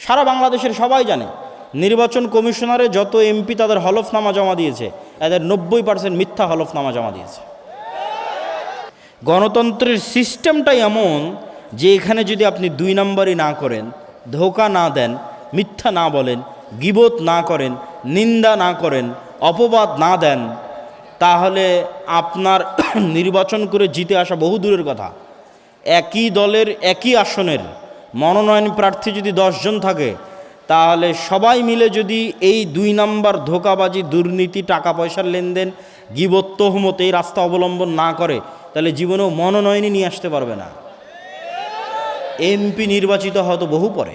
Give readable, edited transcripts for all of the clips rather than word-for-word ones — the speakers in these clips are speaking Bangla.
সারা বাংলাদেশের সবাই জানে নির্বাচন কমিশনারে যত এমপি তাদের হলফনামা জমা দিয়েছে, এদের 90% মিথ্যা হলফনামা জমা দিয়েছে। গণতন্ত্রের সিস্টেমটাই এমন যে এখানে যদি আপনি 2 নম্বরই না করেন, ধোঁকা না দেন, মিথ্যা না বলেন, গীবত না করেন, নিন্দা না করেন, অপবাদ না দেন, তাহলে আপনার নির্বাচন করে জিতে আসা বহু দূরের কথা। একই দলের একই আসনের মনোনয়ন প্রার্থী যদি 10 জন থাকে, তাহলে সবাই মিলে যদি এই 2 নম্বর ধোঁকাবাজি, দুর্নীতি, টাকা পয়সার লেনদেন, গীবত, তহমত এই রাস্তা অবলম্বন না করে, তাহলে জীবনেও মনোনয়নই নিয়ে আসতে পারবে না। এমপি নির্বাচিত হওয়া তো বহু পরে।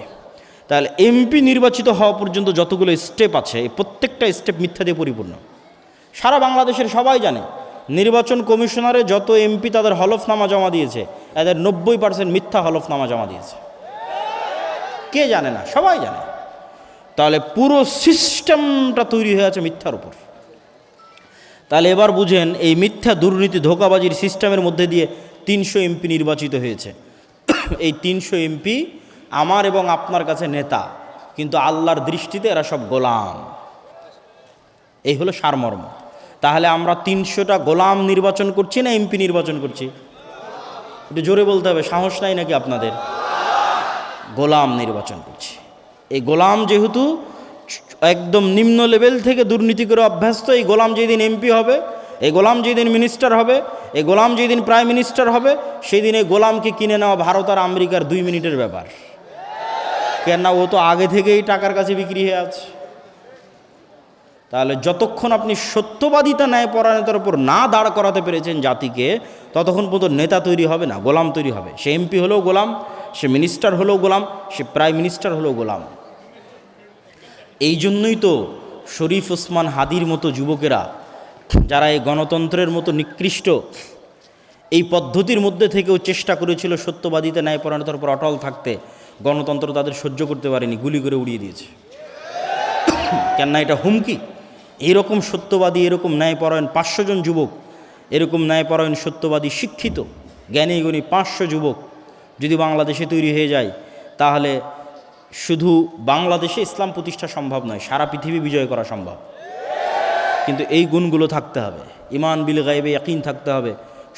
তাহলে এমপি নির্বাচিত হওয়া পর্যন্ত যতগুলো স্টেপ আছে, এই প্রত্যেকটা স্টেপ মিথ্যা দিয়ে পরিপূর্ণ। সারা বাংলাদেশের সবাই জানে নির্বাচন কমিশনারে যত এমপি তাদের হলফনামা জমা দিয়েছে, এদের 90% মিথ্যা হলফনামা জমা দিয়েছে। কে জানে না? সবাই জানে। তাহলে পুরো সিস্টেমটা তৈরি হয়ে আছে মিথ্যার উপর। তাহলে এবার বুঝেন, এই মিথ্যা, দুর্নীতি, ধোঁকাবাজির সিস্টেমের মধ্যে দিয়ে 300 এমপি নির্বাচিত হয়েছে। এই 300 এমপি আমার এবং আপনার কাছে নেতা, কিন্তু আল্লাহর দৃষ্টিতে এরা সব গোলাম। এই হলো সারমর্ম। তাহলে আমরা 300টা গোলাম নির্বাচন করছি না এমপি নির্বাচন করছি? একটু জোরে বলতে হবে, সাহস নাই নাকি আপনাদের? গোলাম নির্বাচন করছি। এই গোলাম যেহেতু একদম নিম্ন লেভেল থেকে দুর্নীতি করে অভ্যস্ত, এই গোলাম যেদিন এমপি হবে, এই গোলাম যেদিন মিনিস্টার হবে, এই গোলাম যেদিন প্রাইম মিনিস্টার হবে, সেই দিন এই গোলামকে কিনে নেওয়া ভারত আর আমেরিকার 2 মিনিটের ব্যাপার। কেননা ও তো আগে থেকেই টাকার কাছে বিক্রি হয়ে আছে। তাহলে যতক্ষণ আপনি সত্যবাদিতা, ন্যায়পরায়ণতার উপর না দাঁড় করাতে পেরেছেন জাতিকে, ততক্ষণ পর্যন্ত নেতা তৈরি হবে না, গোলাম তৈরি হবে। সে এমপি হলেও গোলাম, সে মিনিস্টার হলেও গোলাম, সে প্রাইম মিনিস্টার হলেও গোলাম। এই জন্যই তো শরীফ ওসমান হাদির মতো যুবকেরা, যারা এই গণতন্ত্রের মতো নিকৃষ্ট এই পদ্ধতির মধ্যে থেকেও চেষ্টা করেছিল সত্যবাদিতা, ন্যায়পরায়ণতার উপর অটল থাকতে, গণতন্ত্র তাদের সহ্য করতে পারেনি, গুলি করে উড়িয়ে দিয়েছে। কেননা এটা হুমকি। এরকম সত্যবাদী, এরকম ন্যায়পরায়ণ 500 জন যুবক, এরকম ন্যায়পরায়ণ, সত্যবাদী, শিক্ষিত, জ্ঞানী গুণী 500 যুবক যদি বাংলাদেশে তৈরি হয়ে যায়, তাহলে শুধু বাংলাদেশে ইসলাম প্রতিষ্ঠা সম্ভব নয়, সারা পৃথিবী বিজয় করা সম্ভব। কিন্তু এই গুণগুলো থাকতে হবে। ঈমান বিল গায়বে ইয়াকিন থাকতে হবে,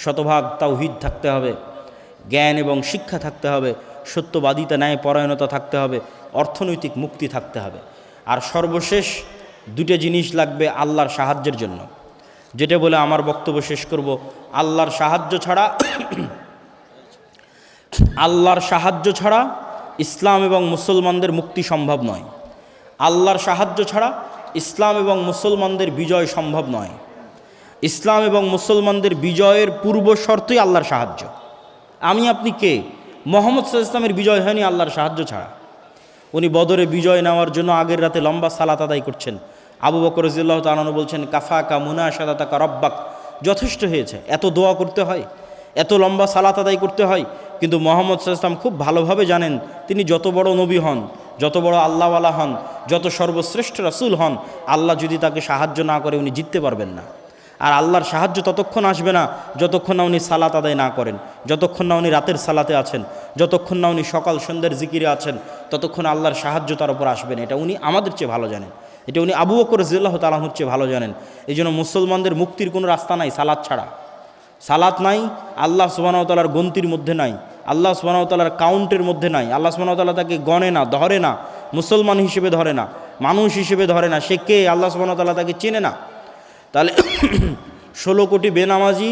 শতভাগ তাওহীদ থাকতে হবে, জ্ঞান এবং শিক্ষা থাকতে হবে, সত্যবাদিতা, ন্যায়পরায়ণতা থাকতে হবে, অর্থনৈতিক মুক্তি থাকতে হবে। আর সর্বশেষ 2টা জিনিস লাগবে আল্লাহর সাহায্যের জন্য, যেটা বলে আমার বক্তব্য শেষ করব। আল্লাহর সাহায্য ছাড়া ইসলাম এবং মুসলমানদের মুক্তি সম্ভব নয়। আল্লাহর সাহায্য ছাড়া ইসলাম এবং মুসলমানদের বিজয় সম্ভব নয়। ইসলাম এবং মুসলমানদের বিজয়ের পূর্ব শর্তই আল্লাহর সাহায্য। আমি আপনি কে? মুহাম্মদ সাল্লাল্লাহু আলাইহি ওয়াসাল্লামের বিজয় হয়নি আল্লাহর সাহায্য ছাড়া। উনি বদরে বিজয় নেওয়ার জন্য আগের রাতে লম্বা সালাত আদায় করছেন। আবু বকর রাদিয়াল্লাহু তাআলা আনহু বলছেন, কাফাকা মুনাশাদাতাকা রব্বাক, যথেষ্ট হয়েছে, এত দোয়া করতে হয়, এত লম্বা সালাত আদায় করতে হয়। কিন্তু মুহাম্মদ সাল্লাল্লাহু আলাইহি ওয়াসাল্লাম খুব ভালোভাবে জানেন, তিনি যত বড় নবী হন, যত বড় আল্লাহওয়ালা হন, যত সর্বশ্রেষ্ঠ রাসূল হন, আল্লাহ যদি তাকে সাহায্য না করে উনি জিততে পারবেন না। আর আল্লাহর সাহায্য ততক্ষণ আসবে না যতক্ষণ না উনি সালাত আদায় না করেন, যতক্ষণ না উনি রাতের সালাতে আছেন, যতক্ষণ না উনি সকাল সন্ধ্যার জিকিরে আছেন, ততক্ষণ আল্লাহর সাহায্য তার উপর আসবে না। এটা উনি আমাদের চেয়ে ভালো জানেন, এটা উনি আবু বকর রাদিয়াল্লাহু তাআলা আনহুর চেয়ে ভালো জানেন। এই জন্য মুসলমানদের মুক্তির কোনো রাস্তা নাই সালাত ছাড়া। সালাত নাই, আল্লাহ সুবহানাহু ওয়া তাআলার গন্তির মধ্যে নাই, আল্লাহ সুবহানাহু ওয়া তাআলার কাউন্টের মধ্যে নাই। আল্লাহ সুবহানাহু ওয়া তাআলা তাকে গণে না, ধরে না, মুসলমান হিসেবে ধরে না, মানুষ হিসেবে ধরে না। সে কে? আল্লাহ সুবহানাহু ওয়া তাআলা তাকে চেনে না। তাহলে 16 কোটি বেনামাজি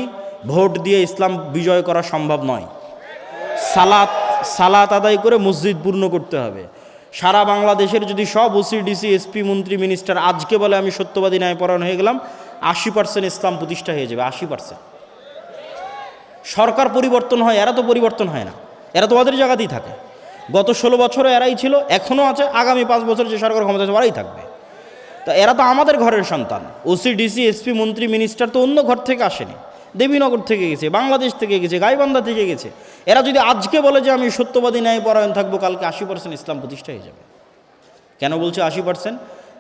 ভোট দিয়ে ইসলাম বিজয় করা সম্ভব নয়। সালাত আদায় করে মসজিদ পূর্ণ করতে হবে। সারা বাংলাদেশের যদি সব ওসি, ডিসি, এসপি, মন্ত্রী, মিনিস্টার আজকে বলে আমি সত্যবাদী, ন্যায়পরায়ণ হয়ে গেলাম, 80% ইসলাম প্রতিষ্ঠা হয়ে যাবে। 80%। সরকার পরিবর্তন হয়, এরা তো পরিবর্তন হয় না, এরা তো ওদের জায়গাতেই থাকে। গত 16 বছরে এরাই ছিল, এখনও আছে, আগামী 5 বছর যে সরকার ক্ষমতা আছে ওরাই থাকবে। তা এরা তো আমাদের ঘরের সন্তান। ওসি, ডিসি, এসপি, মন্ত্রী, মিনিস্টার তো অন্য ঘর থেকে আসেনি, দেবীনগর থেকে গেছে, বাংলাদেশ থেকে গেছে, গাইবান্ধা থেকে গেছে। এরা যদি আজকে বলে যে আমি সত্যবাদী, ন্যায়পরায়ণ থাকবো, কালকে 80% ইসলাম প্রতিষ্ঠা হয়ে যাবে। কেন বলছে 80%?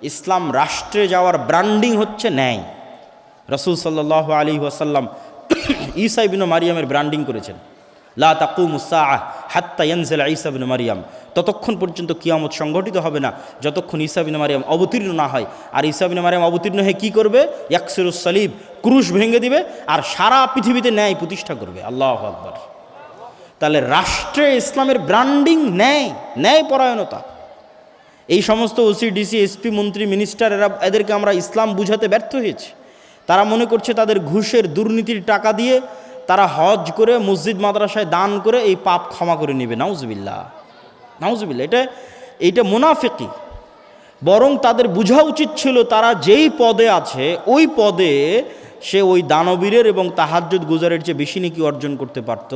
ইসলাম রাষ্ট্রে যাওয়ার ব্র্যান্ডিং হচ্ছে ন্যায়। রাসূল সাল্লাল্লাহু আলাইহি ওয়াসাল্লাম ঈসা ইবনে মারিয়ামের ব্র্যান্ডিং করেছেন। লা তাকুমুস সাআহ হাত্তা ইয়ানজিলা ঈসা ইবনে মারইয়াম, ততক্ষণ পর্যন্ত কিয়ামত সংঘটিত হবে না যতক্ষণ ঈসা ইবনে মারইয়াম অবতীর্ণ না হয়। আর ঈসা ইবনে মারইয়াম অবতীর্ণ হয়ে কী করবে? ইয়াকসিরুস সালিব, ক্রুশ ভেঙে দিবে আর সারা পৃথিবীতে ন্যায় প্রতিষ্ঠা করবে। আল্লাহু আকবার। তাহলে রাষ্ট্রে ইসলামের ব্র্যান্ডিং ন্যায়, ন্যায়পরায়ণতা। এই সমস্ত ওসি, ডিসি, এসপি, মন্ত্রী, মিনিস্টার, এদেরকে আমরা ইসলাম বুঝাতে ব্যর্থ হয়েছি। তারা মনে করছে তাদের ঘুষের, দুর্নীতির টাকা দিয়ে তারা হজ করে, মসজিদ মাদ্রাসায় দান করে এই পাপ ক্ষমা করে নেবে। নাউজুবিল্লাহ, নাউজুবিল্লাহ। এইটা মুনাফিকি। বরং তাদের বোঝা উচিত ছিল তারা যেই পদে আছে ওই পদে সে ওই দানবীরের এবং তাহাজ্জুদ গুজারের চেয়ে বেশি নেকি অর্জন করতে পারত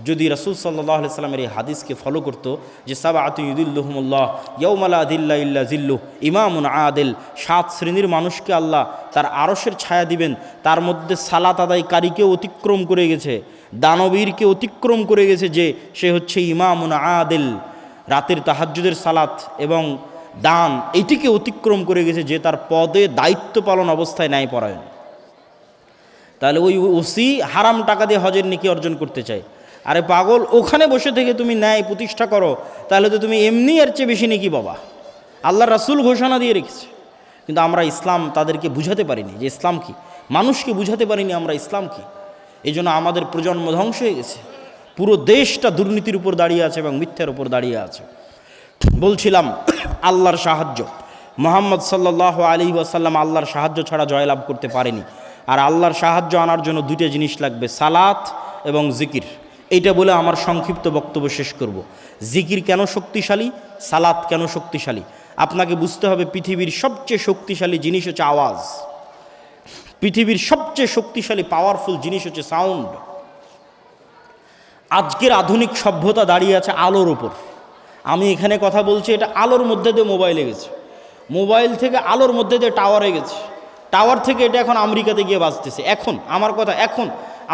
যদি রাসূল সাল্লাল্লাহু আলাইহি সাল্লামের এই হাদিসকে ফলো করতো যে সাবআতু ইউদিল্লুহুমুল্লাহ ইয়াউমা লা যিল্লা ইল্লা যিল্লুহ, ইমামুন আদিল, 7 শ্রেণীর মানুষকে আল্লাহ তার আরশের ছায়া দিবেন। তার মধ্যে সালাত আদায়কারীকে অতিক্রম করে গেছে, দানবীরকে অতিক্রম করে গেছে, যে সে হচ্ছে ইমামুন আদিল, রাতের তাহাজ্জুদের সালাত এবং দান এইটিকে অতিক্রম করে গেছে, যে তার পদে দায়িত্ব পালন অবস্থায় ন্যায়পরায়ণ। তাহলে ওই ওসি হারাম টাকা দিয়ে হজের নেকি অর্জন করতে চায়। আরে পাগল, ওখানে বসে থেকে তুমি ন্যায় প্রতিষ্ঠা করো, তাহলে তো তুমি এমনি এর চেয়ে বেশি নেকি বাবা। আল্লাহ রাসূল ঘোষণা দিয়ে রেখেছে, কিন্তু আমরা ইসলাম তাদেরকে বুঝাতে পারিনি যে ইসলাম কি, মানুষকে বুঝাতে পারিনি আমরা ইসলাম কি। এই জন্য আমাদের প্রজন্ম ধ্বংস হয়ে গেছে। পুরো দেশটা দুর্নীতির উপর দাঁড়িয়ে আছে এবং মিথ্যার উপর দাঁড়িয়ে আছে। বলছিলাম আল্লাহর সাহায্য, মুহাম্মদ সাল্লাল্লাহু আলাইহি ওয়াসাল্লাম আল্লাহর সাহায্য ছাড়া জয়লাভ করতে পারেনি। আর আল্লাহর সাহায্য আনার জন্য দুইটা জিনিস লাগবে, সালাত এবং জিকির। এইটা বলে আমার সংক্ষিপ্ত বক্তব্য শেষ করব। জিকির কেন শক্তিশালী, সালাত কেন শক্তিশালী? আপনাকে বুঝতে হবে পৃথিবীর সবচেয়ে শক্তিশালী জিনিস হচ্ছে আওয়াজ। পৃথিবীর সবচেয়ে শক্তিশালী পাওয়ারফুল জিনিস হচ্ছে সাউন্ড। আজকের আধুনিক সভ্যতা দাঁড়িয়ে আছে আলোর উপর। আমি এখানে কথা বলছি, এটা আলোর মধ্যে দিয়ে মোবাইলে গেছে, মোবাইল থেকে আলোর মধ্যে দিয়ে টাওয়ারে গেছে, টাওয়ার থেকে এটা এখন আমেরিকাতে গিয়ে বাজতেছে। এখন আমার কথা, এখন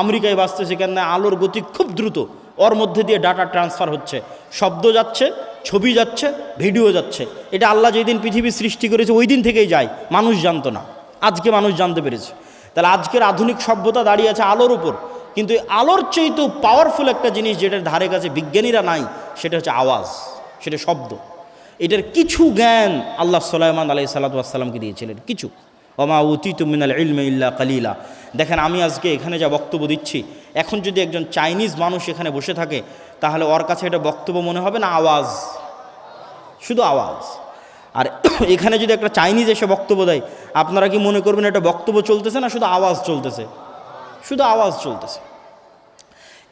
আমেরিকায় বাজতেছে, কেন আলোর গতি খুব দ্রুত, ওর মধ্যে দিয়ে ডাটা ট্রান্সফার হচ্ছে, শব্দ যাচ্ছে, ছবি যাচ্ছে, ভিডিও যাচ্ছে। এটা আল্লাহ যেদিন পৃথিবী সৃষ্টি করেছে ওই দিন থেকেই যায়, মানুষ জানতো না, আজকে মানুষ জানতে পেরেছে। তাহলে আজকের আধুনিক সভ্যতা দাঁড়িয়ে আছে আলোর উপর, কিন্তু আলোর চেয়েতেও পাওয়ারফুল একটা জিনিস যেটার ধারে কাছে বিজ্ঞানীরা নাই, সেটা হচ্ছে আওয়াজ, সেটা শব্দ। এটার কিছু জ্ঞান আল্লাহ সুলাইমান আলাইহিস সালাতু ওয়াস সালামকে দিয়েছিলেন, কিছু। ওমা উতিতু মিনাল ইলমি ইল্লা কালিলা। দেখেন আমি আজকে এখানে যা বক্তব্য দিচ্ছি, এখন যদি একজন চাইনিজ মানুষ এখানে বসে থাকে, তাহলে ওর কাছে এটা বক্তব্য মনে হবে না আওয়াজ, শুধু আওয়াজ। আর এখানে যদি একটা চাইনিজ এসে বক্তব্য দেয়, আপনারা কি মনে করবেন এটা বক্তব্য চলতেছে না শুধু আওয়াজ চলতেছে? শুধু আওয়াজ চলতেছে।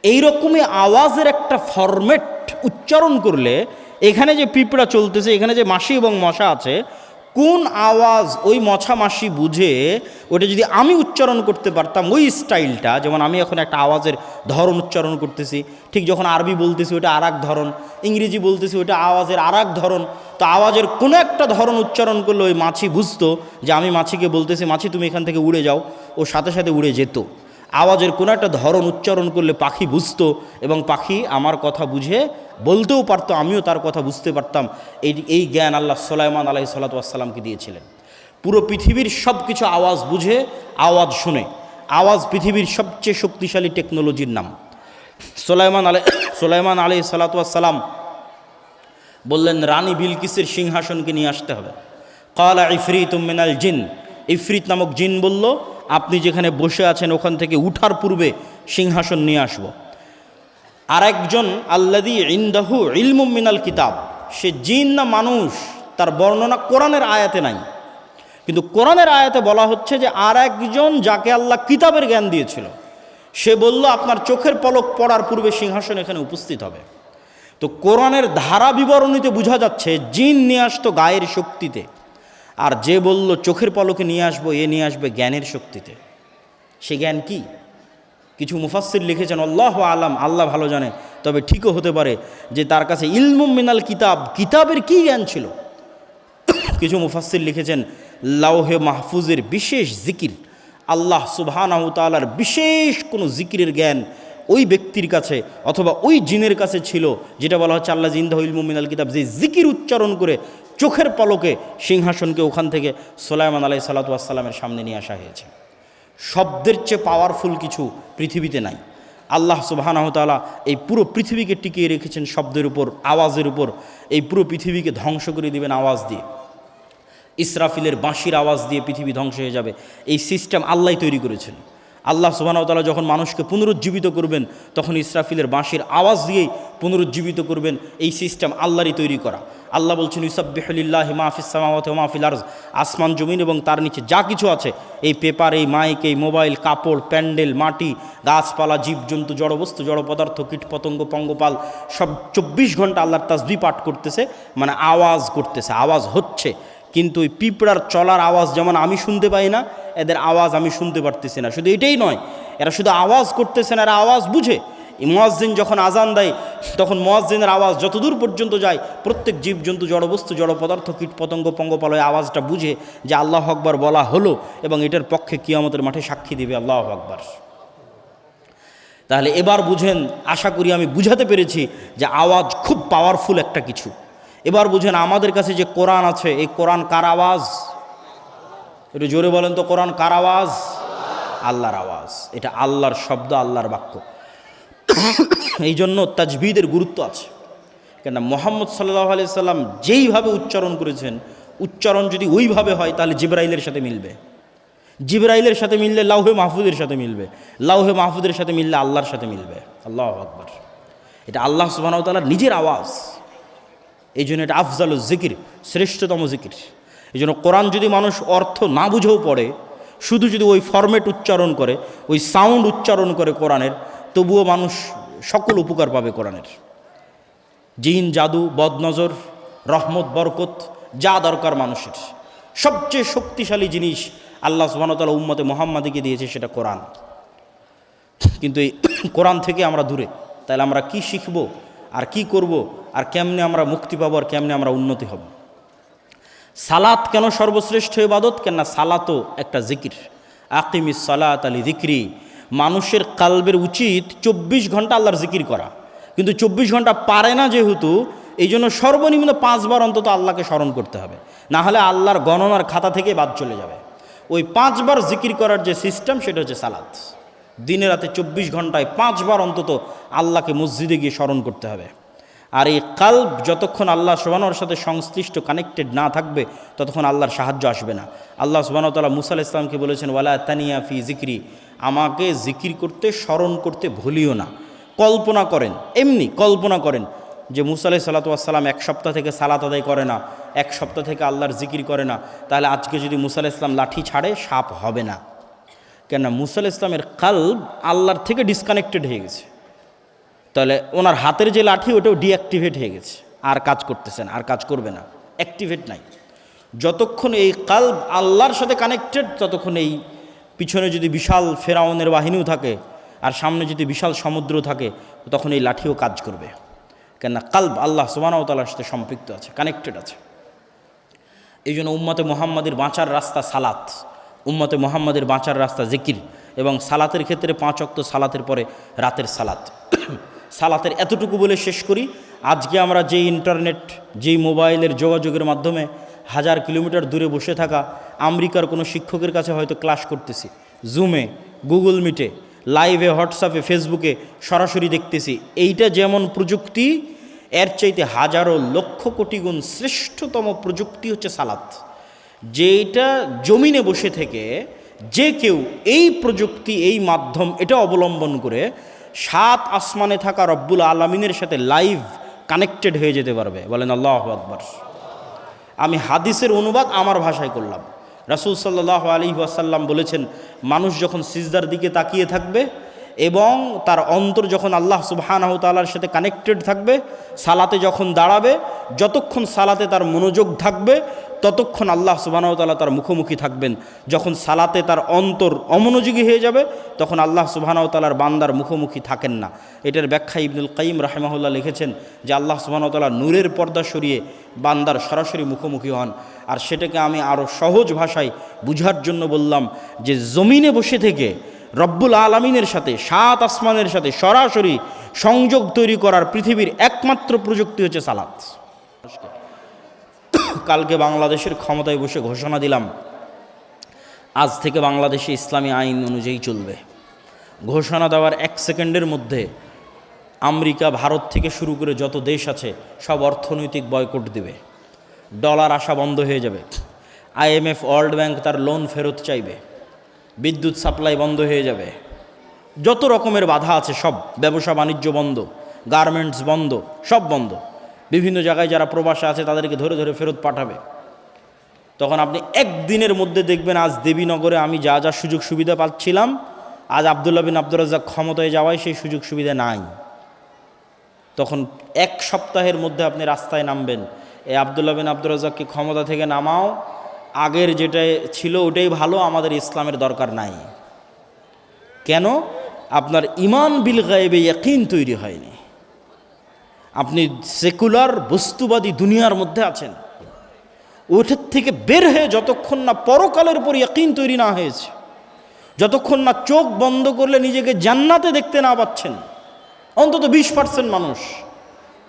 এইরকমই আওয়াজের একটা ফরম্যাট উচ্চারণ করলে, এখানে যে পিঁপড়া চলতেছে, এখানে যে মাছি এবং মশা আছে, কোন আওয়াজ ওই মশা মাছি বুঝে ওটা যদি আমি উচ্চারণ করতে পারতাম ওই স্টাইলটা, যেমন আমি এখন একটা আওয়াজের ধরন উচ্চারণ করতেছি, ঠিক যখন আরবি বলতেছি ওটা আর এক ধরন, ইংরেজি বলতেছি ওটা আওয়াজের আর এক ধরন। তো আওয়াজের কোনো একটা ধরন উচ্চারণ করলে ওই মাছি বুঝতো যে আমি মাছিকে বলতেছি মাছি তুমি এখান থেকে উড়ে যাও, ও সাথে সাথে উড়ে যেত। আওয়াজের কোনো একটা ধরন উচ্চারণ করলে পাখি বুঝতো, এবং পাখি আমার কথা বুঝে বলতেও পারতো, আমিও তার কথা বুঝতে পারতাম। এই জ্ঞান আল্লাহ সুলাইমান আলাইহিস সালাতু ওয়াস সালামকে দিয়েছিলেন। পুরো পৃথিবীর সব কিছু আওয়াজ বুঝে, আওয়াজ শুনে। আওয়াজ পৃথিবীর সবচেয়ে শক্তিশালী টেকনোলজির নাম। সুলাইমান আলাইহিস সালাতু ওয়াস সালাম বললেন রানী বিলকিসের সিংহাসনকে নিয়ে আসতে হবে। ক্বালা ইফরিতুম মিনাল জিন, ইফরিত নামক জিন বলল আপনি যেখানে বসে আছেন ওখান থেকে উঠার পূর্বে সিংহাসন নিয়ে আসব। আরেকজন আল্লাযী ইনদাহু ইলমুম মিনাল কিতাব, সে জিন না মানুষ তার বর্ণনা কোরআনের আয়াতে নাই, কিন্তু কোরআনের আয়াতে বলা হচ্ছে যে আর একজন যাকে আল্লাহ কিতাবের জ্ঞান দিয়েছিল, সে বলল আপনার চোখের পলক পড়ার পূর্বে সিংহাসন এখানে উপস্থিত হবে। তো কোরআনের ধারা বিবরণীতে বোঝা যাচ্ছে জিন নিয়ে আসতো গায়ের শক্তিতে, আর যে বলল চোখের পলকে নিয়ে আসবো, এ নিয়ে আসবে জ্ঞানের শক্তিতে। সে জ্ঞান কি? কিছু মুফাসসির লিখেছেন আল্লাহু আলাম, আল্লাহ ভালো জানে, তবে ঠিকও হতে পারে যে তার কাছে ইলমুম মিনাল কিতাব, কিতাবের কি জ্ঞান ছিল। কিছু মুফাসসির লিখেছেন লাওহে মাহফুজের বিশেষ জিকির, আল্লাহ সুবহানাহু তাআলার বিশেষ কোনো জিকিরের জ্ঞান ওই ব্যক্তির কাছে অথবা ওই জিনের কাছে ছিল, যেটা বলা হচ্ছে আল্লাহ ইনদাহু ইলমুম মিনাল কিতাব, যে জিকির উচ্চারণ করে চোখের পলকে সিংহাসনকে ওখান থেকে সুলাইমান আলাইহিস সালাতু ওয়াস সালামের সামনে নিয়ে আসা হয়েছে। শব্দের চেয়ে পাওয়ারফুল কিছু পৃথিবীতে নাই। আল্লাহ সুবহানাহু ওয়া তাআলা এই পুরো পৃথিবীকে টিকিয়ে রেখেছেন শব্দের উপর, আওয়াজের উপর। এই পুরো পৃথিবীকে ধ্বংস করে দিবেন আওয়াজ দিয়ে। ইসরাফিলের বাঁশির আওয়াজ দিয়ে পৃথিবী ধ্বংস হয়ে যাবে। এই সিস্টেম আল্লাহই তৈরি করেছেন। আল্লাহ সুবহানাহু ওয়া তাআলা যখন মানুষকে পুনরুজ্জীবিত করবেন, তখন ইসরাফিলের বাঁশির আওয়াজ দিয়েই পুনরুজ্জীবিত করবেন। এই সিস্টেম আল্লাহরই তৈরি করা। আল্লাহ বলছেন, ইউসাব্বিহু লিল্লাহি মা ফিস সামাওয়াতি ওয়া মা ফিল আরজ, আসমান জমিন এবং তার নিচে যা কিছু আছে, এই পেপার, এই মাইক, এই মোবাইল, কাপড়, প্যান্ডেল, মাটি, গাছপালা, জীবজন্তু, জড়বস্তু, জড় পদার্থ, কীটপতঙ্গ, পঙ্গপাল, সব 24 ঘন্টা আল্লাহর তাসবিহ পাঠ করতেছে, মানে আওয়াজ করতেছে, আওয়াজ হচ্ছে। কিন্তু ওই পিঁপড়ার চলার আওয়াজ যেমন আমি শুনতে পাই না, এদের আওয়াজ আমি শুনতে পারতেছি না। শুধু এটাই নয়, এরা শুধু আওয়াজ করতেছে না, এরা আওয়াজ বুঝে। মুয়াজ্জিন যখন আজান দেয়, তখন মুয়াজ্জিনের আওয়াজ যতদূর পর্যন্ত যায়, প্রত্যেক জীবজন্তু, জড়বস্তু, জড় পদার্থ, কীটপতঙ্গ, পঙ্গপাল ওই আওয়াজটা বুঝে যে আল্লাহু আকবার বলা হলো, এবং এটার পক্ষে কিয়ামতের মাঠে সাক্ষী দিবে আল্লাহু আকবার। তাহলে এবার বুঝেন, আশা করি আমি বুঝাতে পেরেছি যে আওয়াজ খুব পাওয়ারফুল একটা কিছু। এবার বুঝেন আমাদের কাছে যে কোরআন আছে, এই কোরআন কার আওয়াজ? একটু জোরে বলেন তো, কোরআন কার আওয়াজ? আল্লাহর আওয়াজ। এটা আল্লাহর শব্দ, আল্লাহর বাক্য। এই জন্য তাজবিদের গুরুত্ব আছে। কেননা মুহাম্মদ সাল্লাল্লাহু আলাইহি সাল্লাম যেইভাবে উচ্চারণ করেছেন, উচ্চারণ যদি ওইভাবে হয় তাহলে জিবরাইলের সাথে মিলবে। জিবরাইলের সাথে মিললে লাউহে মাহফুজের সাথে মিলবে, লাউহে মাহফুজের সাথে মিললে আল্লাহর সাথে মিলবে। আল্লাহু আকবার। এটা আল্লাহ সুবহানাহু ওয়া তাআলার নিজের আওয়াজ। এই জন্য এটা আফজালুজ জিকির, শ্রেষ্ঠতম জিকির। এই জন্য কোরআন যদি মানুষ অর্থ না বুঝেও পড়ে, শুধু যদি ওই ফরম্যাট উচ্চারণ করে, ওই সাউন্ড উচ্চারণ করে কোরআনের, তবুও মানুষ সকল উপকার পাবে কোরআনের। জিন, জাদু, বদনজর, রহমত, বরকত যা দরকার মানুষের, সবচেয়ে শক্তিশালী জিনিস আল্লাহ সুবহানাহু ওয়া তাআলা উম্মতে মুহাম্মাদীকে দিয়েছে, সেটা কোরআন। কিন্তু এই কোরআন থেকে আমরা দূরে। তাহলে আমরা কি শিখব আর কি করব আর কেমনে আমরা মুক্তি পাবো আর কেমনে আমরা উন্নতি হব? সালাত কেন সর্বশ্রেষ্ঠ ইবাদত? কেননা সালাতও একটা জিকির। আকিমিস সালাত আলি যিকরি। মানুষের কালবের উচিত 24 ঘন্টা আল্লাহর জিকির করা, কিন্তু 24 ঘন্টা পারে না যেহেতু, এই জন্য সর্বনিম্ন 5 বার অন্তত আল্লাহকে স্মরণ করতে হবে, না হলে আল্লাহর গণনার খাতা থেকে বাদ চলে যাবে। ওই 5 বার জিকির করার যে সিস্টেম, সেটা হচ্ছে সালাত। দিনে রাতে 24 ঘন্টায় 5 বার অন্তত আল্লাহকে মসজিদে গিয়ে স্মরণ করতে হবে। আর এই কালব যতক্ষণ আল্লাহ সুবহানাহুর সাথে সংশ্লিষ্ট, কানেক্টেড না থাকবে, ততক্ষণ আল্লাহর সাহায্য আসবে না। আল্লাহ সুবহানাহু ওয়া তাআলা মুসা আলাইহিস সালামকে বলেছেন, ওয়ালা তানিয়া ফি যিকরি, আমাকে জিকির করতে, স্মরণ করতে ভুলিও না। কল্পনা করেন, এমনি কল্পনা করেন যে মুসা আলাইহিস সালাতু ওয়াস সালাম 1 সপ্তাহ থেকে সালাত আদায় করে না, 1 সপ্তাহ থেকে আল্লাহর জিকির করে না, তাহলে আজকে যদি মুসা আলাইহিস সালাম লাঠি ছাড়ে, সাপ হবে না। কেননা মুসা আলাইহিস সালামের কালব আল্লাহর থেকে ডিসকানেক্টেড হয়ে গেছে। তাহলে ওনার হাতের যে লাঠি, ওটাও ডিঅ্যাক্টিভেট হয়ে গেছে, আর কাজ করতেছে না, আর কাজ করবে না, অ্যাক্টিভেট নাই। যতক্ষণ এই কালব আল্লাহর সাথে কানেক্টেড, ততক্ষণ এই পিছনে যদি বিশাল ফেরাউনের বাহিনীও থাকে আর সামনে যদি বিশাল সমুদ্র থাকে, তখন এই লাঠিও কাজ করবে। কেননা কালব আল্লাহ সুবহানাহু ওয়া তাআলার সাথে সম্পৃক্ত আছে, কানেক্টেড আছে। এই জন্য উম্মতে মুহাম্মাদের বাঁচার রাস্তা সালাত, উম্মতে মুহাম্মাদের বাঁচার রাস্তা জিকির। এবং সালাতের ক্ষেত্রে 5 ওয়াক্ত সালাতের পরে রাতের সালাত। সালাতের এতটুকু বলে শেষ করি। আজকে আমরা যেই ইন্টারনেট, যেই মোবাইলের যোগাযোগের মাধ্যমে 1000 কিলোমিটার দূরে বসে থাকা আমেরিকার কোনো শিক্ষকের কাছে হয়তো ক্লাস করতেছি, জুমে, গুগল মিটে, লাইভে, হোয়াটসঅ্যাপে, ফেসবুকে সরাসরি দেখতেছি। এইটা যেমন প্রযুক্তি, এর চাইতে হাজারো লক্ষ কোটি গুণ শ্রেষ্ঠতম প্রযুক্তি হচ্ছে সালাত। যেটা জমিনে বসে থেকে যে কেউ এই প্রযুক্তি, এই মাধ্যম, এটা অবলম্বন করে 7 আসমানে থাকা রব্বুল আলামিনের সাথে লাইভ কানেক্টেড হয়ে যেতে পারবে। বলেন আল্লাহু আকবার। আমি হাদিসের অনুবাদ আমার ভাষায় করলাম। রাসূল সাল্লাল্লাহু আলাইহি ওয়াসাল্লাম বলেছেন, মানুষ যখন সিজদার দিকে তাকিয়ে থাকবে এবং তার অন্তর যখন আল্লাহ সুবহানাহু ওয়া তাআলার সাথে কানেক্টেড থাকবে, সালাতে যখন দাঁড়াবে, যতক্ষণ সালাতে তার মনোযোগ থাকবে, ততক্ষণ আল্লাহ সুবহানাহু ওয়া তাআলা তার মুখোমুখি থাকবেন। যখন সালাতে তার অন্তর অমনোযোগী হয়ে যাবে, তখন আল্লাহ সুবহানাহু ওয়া তাআলার বান্দার মুখোমুখি থাকেন না। এটার ব্যাখ্যা ইবনুল কাইয়িম রাহিমাহুল্লাহ লিখেছেন যে আল্লাহ সুবহানাহু ওয়া তাআলা নূরের পর্দা সরিয়ে বান্দার সরাসরি মুখোমুখি হন। আর সেটাকে আমি আরও সহজ ভাষায় বুঝার জন্য বললাম যে জমিনে বসে থেকে রব্বুল আলামিনের সাথে, 7 আসমানের সাথে সরাসরি সংযোগ তৈরি করার পৃথিবীর একমাত্র প্রযুক্তি হচ্ছে সালাত। কালকে বাংলাদেশের ক্ষমতায় বসে ঘোষণা দিলাম, আজ থেকে বাংলাদেশে ইসলামী আইন অনুযায়ী চলবে। ঘোষণা দেওয়ার 1 সেকেন্ডের মধ্যে আমেরিকা, ভারত থেকে শুরু করে যত দেশ আছে সব অর্থনৈতিক বয়কট দিবে, ডলার আসা বন্ধ হয়ে যাবে, IMF ওয়ার্ল্ড ব্যাংক তার লোন ফেরত চাইবে, বিদ্যুৎ সাপ্লাই বন্ধ হয়ে যাবে, যত রকমের বাধা আছে সব, ব্যবসা বাণিজ্য বন্ধ, গার্মেন্টস বন্ধ, সব বন্ধ। বিভিন্ন জায়গায় যারা প্রবাসে আছে তাদেরকে ধরে ধরে ফেরত পাঠাবে। তখন আপনি একদিনের মধ্যে দেখবেন আজ দেবীনগরে আমি যা যা সুযোগ সুবিধা পাচ্ছিলাম, আজ আব্দুল্লাহ বিন আব্দুর রাজ্জাক ক্ষমতায় যাওয়ায় সেই সুযোগ সুবিধা নাই। তখন 1 সপ্তাহের মধ্যে আপনি রাস্তায় নামবেন, এই আব্দুল্লাহ বিন আব্দুর রাজ্জাককে ক্ষমতা থেকে নামাও, আগের যেটা ছিল ওটাই ভালো, আমাদের ইসলামের দরকার নাই। কেন? আপনার ইমান বিল গায়েবে ইয়াকিন তৈরি হয়নি। আপনি সেকুলার বস্তুবাদী দুনিয়ার মধ্যে আছেন, ওটার থেকে বের হয়ে যতক্ষণ না পরকালের উপর ইয়াকিন তৈরি না হয়েছে, যতক্ষণ না চোখ বন্ধ করলে নিজেকে জান্নাতে দেখতে না পাচ্ছেন অন্তত 20% মানুষ,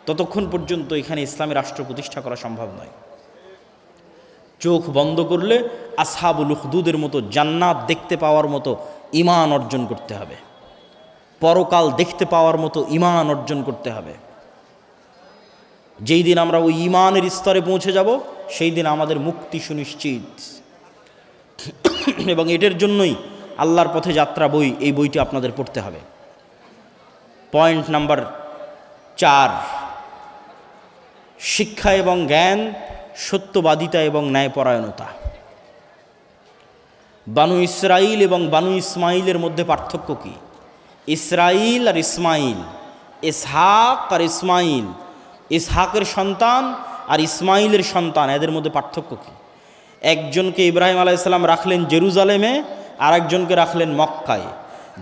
ততক্ষণ পর্যন্ত এখানে ইসলামী রাষ্ট্র প্রতিষ্ঠা করা সম্ভব নয়। চোখ বন্ধ করলে আসহাবুল উখদুদের মতো জান্নাত দেখতে পাওয়ার মতো ঈমান অর্জন করতে হবে, পরকাল দেখতে পাওয়ার মতো ঈমান অর্জন করতে হবে। যেই দিন আমরা ওই ঈমানের স্তরে পৌঁছে যাব সেই দিন আমাদের মুক্তি সুনিশ্চিত। এবং এটার জন্যই আল্লাহর পথে যাত্রা বই, এই বইটি আপনাদের পড়তে হবে। পয়েন্ট নাম্বার 4, শিক্ষা এবং জ্ঞান, সত্যবাদিতা এবং ন্যায়পরায়ণতা। বানু ইসরাইল এবং বানু ইসমাইলের মধ্যে পার্থক্য কি? ইসরাইল আর ইসমাইল, ইসহাক আর ইসমাইল, ইসহাকের সন্তান আর ইসমাইলের সন্তান, এদের মধ্যে পার্থক্য কি? একজনকে ইব্রাহিম আলাইহিস সালাম রাখলেন জেরুজালেমে, আর একজনকে রাখলেন মক্কায়।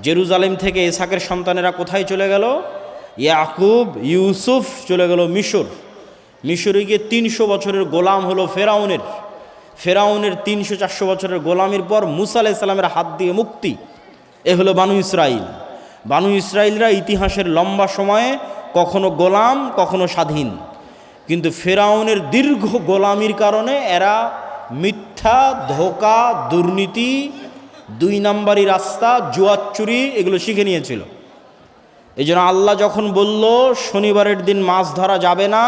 জেরুজালেম থেকে ইসহাকের সন্তানেরা কোথায় চলে গেল? ইয়াকুব, ইউসুফ চলে গেল মিশর। মিশরে গিয়ে 300 বছরের গোলাম হলো ফেরাউনের। ফেরাউনের 300-400 বছরের গোলামির পর মুসা আলাইহিস সালামের হাত দিয়ে মুক্তি। এ হলো বানু ইসরাইল। বানু ইসরাইলরা ইতিহাসের লম্বা সময়ে কখনো গোলাম কখনো স্বাধীন, কিন্তু ফেরাউনের দীর্ঘ গোলামির কারণে এরা মিথ্যা, ধোঁকা, দুর্নীতি, 2 নাম্বারি রাস্তা, জুয়াচুরি এগুলো শিখে নিয়েছিল। এই জন্য আল্লাহ যখন বলল শনিবারের দিন মাছ ধরা যাবে না,